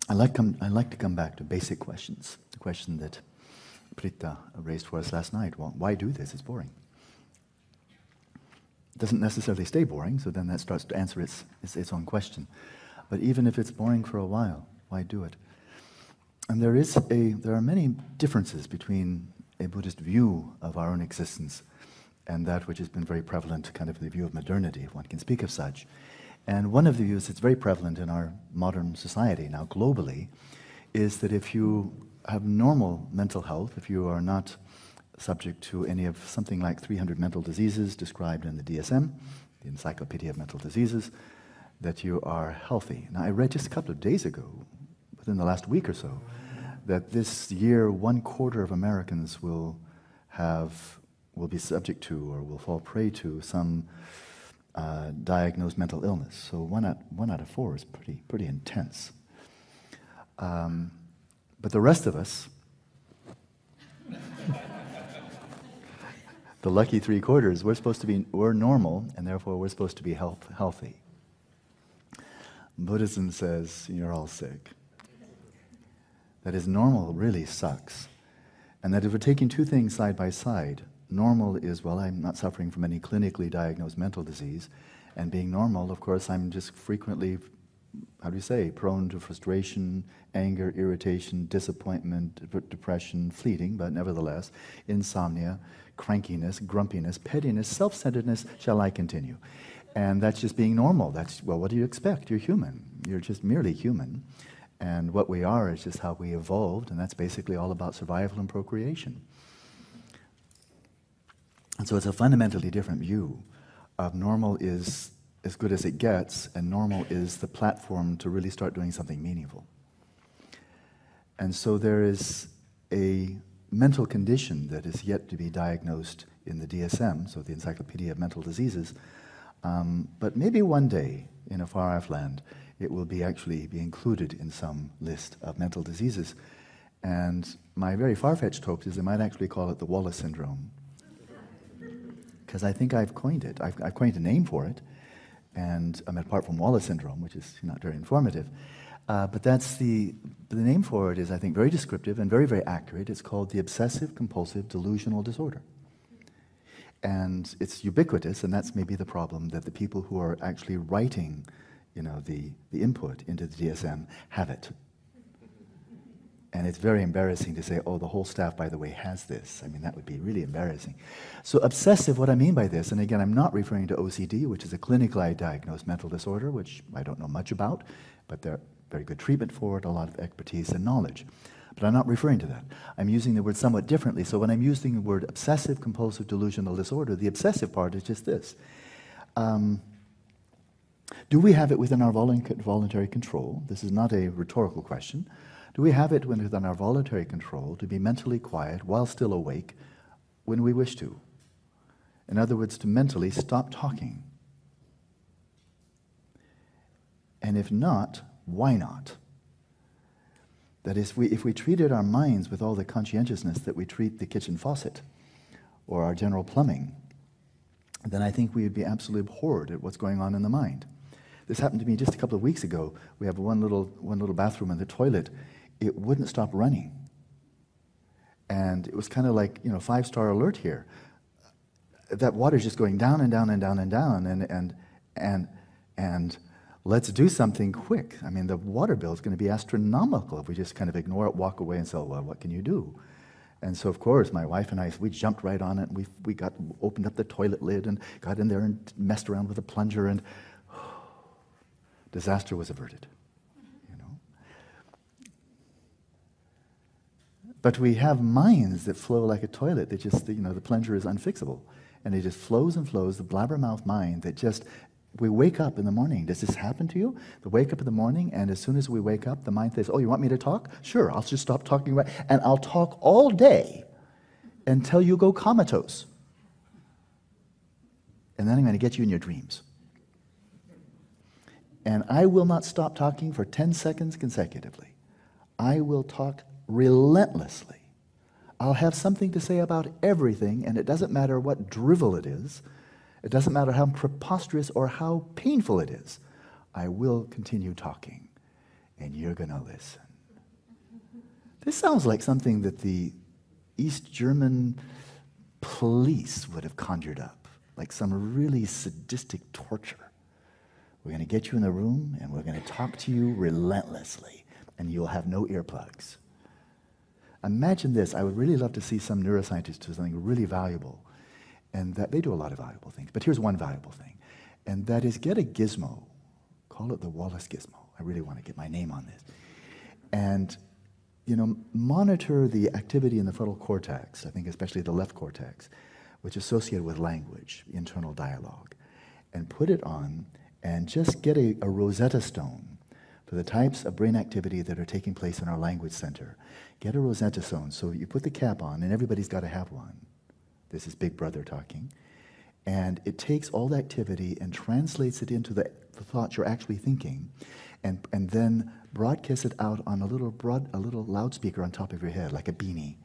I like to come back to basic questions. The question that Prita raised for us last night. Well, why do this? It's boring. It doesn't necessarily stay boring, so then that starts to answer its own question. But even if it's boring for a while, why do it? And there are many differences between a Buddhist view of our own existence and that which has been very prevalent, kind of the view of modernity, if one can speak of such. And one of the views that's very prevalent in our modern society now globally is that if you have normal mental health, if you are not subject to any of something like 300 mental diseases described in the DSM, the Encyclopedia of Mental Diseases, that you are healthy. Now, I read just a couple of days ago, within the last week or so, that this year 1/4 of Americans will be subject to or will fall prey to some diagnosed mental illness. So one out of 4 is pretty intense. But the rest of us, the lucky 3/4, we're normal, and therefore we're supposed to be healthy. Buddhism says you're all sick. That is, normal really sucks. And that if we're taking two things side by side, normal is, well, I'm not suffering from any clinically diagnosed mental disease, and being normal, of course, I'm just frequently, prone to frustration, anger, irritation, disappointment, depression, fleeting, but nevertheless, insomnia, crankiness, grumpiness, pettiness, self-centeredness, shall I continue? And that's just being normal. Well, what do you expect? You're human. You're just merely human. And what we are is just how we evolved, and that's basically all about survival and procreation. And so it's a fundamentally different view of normal is as good as it gets, and normal is the platform to really start doing something meaningful. And so there is a mental condition that is yet to be diagnosed in the DSM, so the Encyclopedia of Mental Diseases, but maybe one day in a far-off land it will actually be included in some list of mental diseases. And my very far-fetched hopes is they might actually call it the Wallace syndrome, because I think I've coined it. I've coined a name for it, and apart from Wallace syndrome, which is not very informative, but that's the name for it is, I think, very descriptive and very, very accurate. It's called the obsessive-compulsive delusional disorder. And it's ubiquitous, and that's maybe the problem, that the people who are actually writing, the input into the DSM have it. And it's very embarrassing to say, oh, the whole staff, by the way, has this. I mean, that would be really embarrassing. So obsessive, what I mean by this, and again, I'm not referring to OCD, which is a clinically diagnosed mental disorder, which I don't know much about, but there's very good treatment for it, a lot of expertise and knowledge. But I'm not referring to that. I'm using the word somewhat differently. So when I'm using the word obsessive-compulsive delusional disorder, the obsessive part is just this. Do we have it within our voluntary control? This is not a rhetorical question. Do we have it within our voluntary control to be mentally quiet while still awake when we wish to? In other words, to mentally stop talking. And if not, why not? That is, if we treated our minds with all the conscientiousness that we treat the kitchen faucet or our general plumbing, then I think we would be absolutely abhorred at what's going on in the mind. This happened to me just a couple of weeks ago. We have one little bathroom, and the toilet, it wouldn't stop running. And it was kind of like, 5-star alert here. That water's just going down and down and down and down, and let's do something quick. I mean, the water bill is going to be astronomical if we just kind of ignore it, walk away, and say, well, what can you do? And so, of course, my wife and I, we jumped right on it, and we opened up the toilet lid and got in there and messed around with the plunger, and disaster was averted. But we have minds that flow like a toilet that just, the plunger is unfixable. And it just flows and flows, the blabbermouth mind that just, we wake up in the morning. Does this happen to you? We wake up in the morning, and as soon as we wake up, the mind says, oh, you want me to talk? Sure, I'll just stop talking, right, and I'll talk all day until you go comatose. And then I'm going to get you in your dreams. And I will not stop talking for 10 seconds consecutively. I will talk relentlessly. I'll have something to say about everything, and it doesn't matter what drivel it is. It doesn't matter how preposterous or how painful it is. I will continue talking and you're going to listen. This sounds like something that the East German police would have conjured up, like some really sadistic torture. We're going to get you in the room, and we're going to talk to you relentlessly, and you'll have no earplugs. Imagine this. I would really love to see some neuroscientists do something really valuable, and that they do a lot of valuable things. But here's one valuable thing, and that is get a gizmo. Call it the Wallace Gizmo. I really want to get my name on this. And, monitor the activity in the frontal cortex, I think especially the left cortex, which is associated with language, internal dialogue, and put it on and just get a Rosetta Stone for the types of brain activity that are taking place in our language center. Get a Rosetta Stone. So you put the cap on, and everybody's got to have one. This is Big Brother talking. And it takes all the activity and translates it into the thoughts you're actually thinking, and then broadcast it out on a little loudspeaker on top of your head, like a beanie.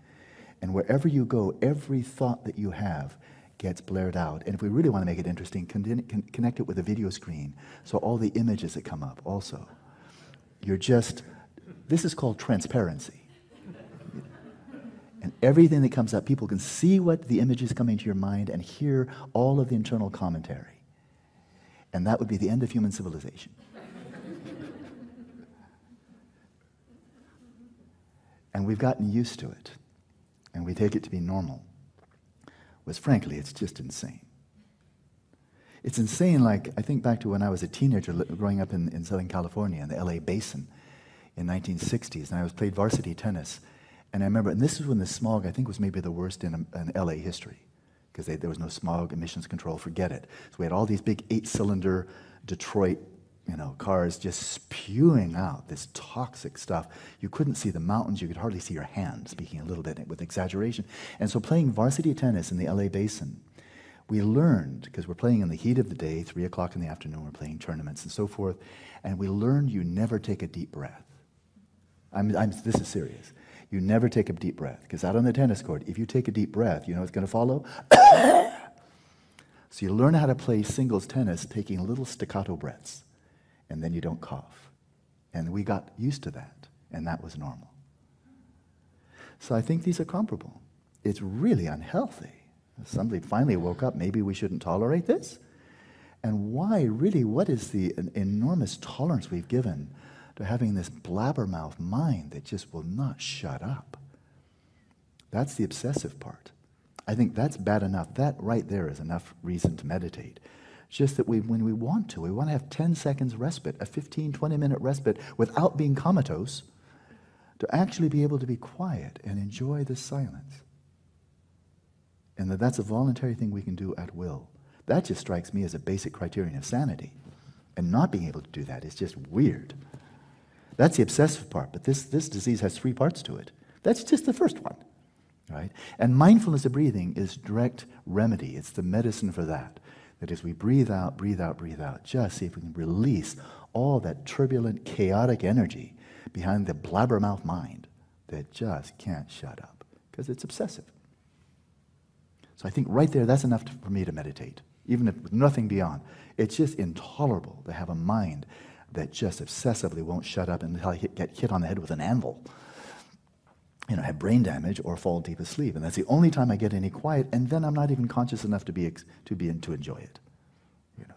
And wherever you go, every thought that you have gets blared out. And if we really want to make it interesting, connect it with a video screen, so all the images that come up also. This is called transparency. And everything that comes up, people can see what the images coming to your mind and hear all of the internal commentary. And that would be the end of human civilization. And we've gotten used to it. And we take it to be normal. Whereas frankly, it's just insane. It's insane, like, I think back to when I was a teenager growing up in Southern California in the LA Basin in 1960s, and I played varsity tennis. And I remember, and this is when the smog, I think, was maybe the worst in LA history, because there was no smog emissions control, forget it. So we had all these big 8-cylinder Detroit, cars just spewing out this toxic stuff. You couldn't see the mountains, you could hardly see your hand, speaking a little bit with exaggeration. And so playing varsity tennis in the LA Basin, we learned, because we're playing in the heat of the day, 3 o'clock in the afternoon, we're playing tournaments and so forth, and we learned you never take a deep breath. This is serious. You never take a deep breath, because out on the tennis court, if you take a deep breath, you know what's going to follow? So you learn how to play singles tennis taking little staccato breaths, and then you don't cough. And we got used to that, and that was normal. So I think these are comparable. It's really unhealthy. Somebody finally woke up, maybe we shouldn't tolerate this? And why, really, what is the enormous tolerance we've given to having this blabbermouth mind that just will not shut up? That's the obsessive part. I think that's bad enough. That right there is enough reason to meditate. Just that when we want to have 10 seconds respite, a 15, 20-minute respite without being comatose, to actually be able to be quiet and enjoy the silence. And that's a voluntary thing we can do at will. That just strikes me as a basic criterion of sanity. And not being able to do that is just weird. That's the obsessive part, but this disease has 3 parts to it. That's just the first one, right? And mindfulness of breathing is direct remedy. It's the medicine for that. That is, we breathe out, breathe out, breathe out. Just see if we can release all that turbulent, chaotic energy behind the blabbermouth mind that just can't shut up, because it's obsessive. So I think right there, that's enough for me to meditate, even if with nothing beyond. It's just intolerable to have a mind that just obsessively won't shut up until I get hit on the head with an anvil, have brain damage or fall deep asleep. And that's the only time I get any quiet, and then I'm not even conscious enough to enjoy it.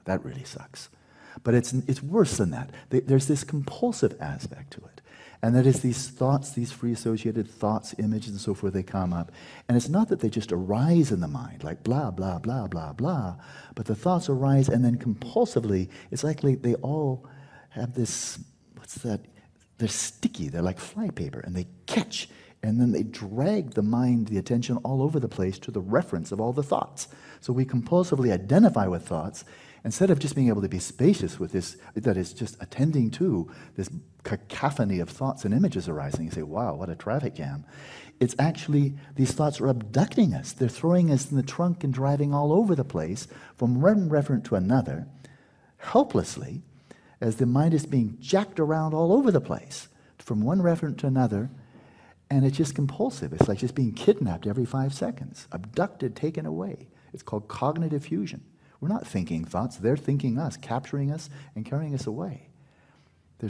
That really sucks. But it's worse than that. There's this compulsive aspect to it. And that is these thoughts, these free associated thoughts, images, and so forth, they come up. And it's not that they just arise in the mind, like blah, blah, blah, blah, blah, but the thoughts arise, and then compulsively, it's like they all have this, they're sticky, they're like flypaper, and they catch, and then they drag the mind, the attention all over the place to the reference of all the thoughts. So we compulsively identify with thoughts, instead of just being able to be spacious with this, that is just attending to this cacophony of thoughts and images arising. You say, wow, what a traffic jam. It's actually, these thoughts are abducting us. They're throwing us in the trunk and driving all over the place from one referent to another, helplessly, as the mind is being jacked around all over the place, from one referent to another, and it's just compulsive. It's like just being kidnapped every 5 seconds, abducted, taken away. It's called cognitive fusion. We're not thinking thoughts, they're thinking us, capturing us and carrying us away.